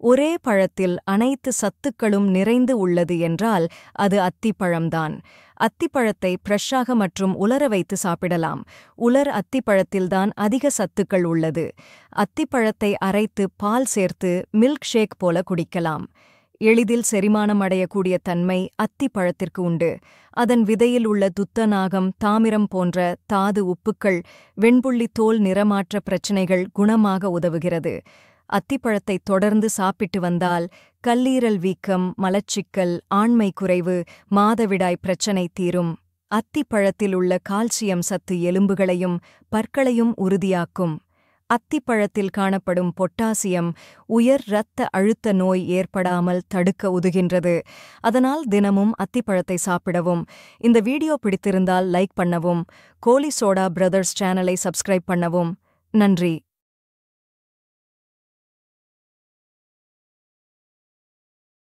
ஒரே பழத்தில் அனைத்து சத்துக்களும் நிறைந்து உள்ளது என்றால் அது அத்திப்பழம்தான். அத்திப்பழத்தை ஃப்ரெஷ்ஷாக மற்றும் உலர வைத்து சாப்பிடலாம். உலர் அத்திப்பழத்தில்தான் அதிக சத்துக்கள் உள்ளது. அத்திப்பழத்தை அரைத்து பால் சேர்த்து மில்க் ஷேக் போல குடிக்கலாம். எளிதில் செரிமானம் அடையக்கூடிய தன்மை அத்திப்பழத்திற்கு உண்டு. அதன் விதையில் உள்ள துத்தநாகம், தாமிரம் போன்ற தாது உப்புக்கள் வெண்புள்ளி தோல் நிறமாற்ற பிரச்சினைகள் குணமாக உதவுகிறது. அத்திப்பழத்தை தொடர்ந்து சாப்பிட்டு வந்தால் கல்லீரல் வீக்கம், மலச்சிக்கல், ஆண்மை குறைவு, மாதவிடாய் பிரச்சனை தீரும். அத்திப்பழத்தில் உள்ள கால்சியம் சத்து எலும்புகளையும் பற்களையும் உறுதியாக்கும். அத்திப்பழத்தில் காணப்படும் பொட்டாசியம் உயர் இரத்த அழுத்த நோய் ஏற்படாமல் தடுக்க உதவுகின்றது. அதனால் தினமும் அத்திப்பழத்தை சாப்பிடவும். இந்த வீடியோ பிடித்திருந்தால் லைக் பண்ணவும். கோலி சோடா பிரதர்ஸ் சேனலை சப்ஸ்கிரைப் பண்ணவும். நன்றி.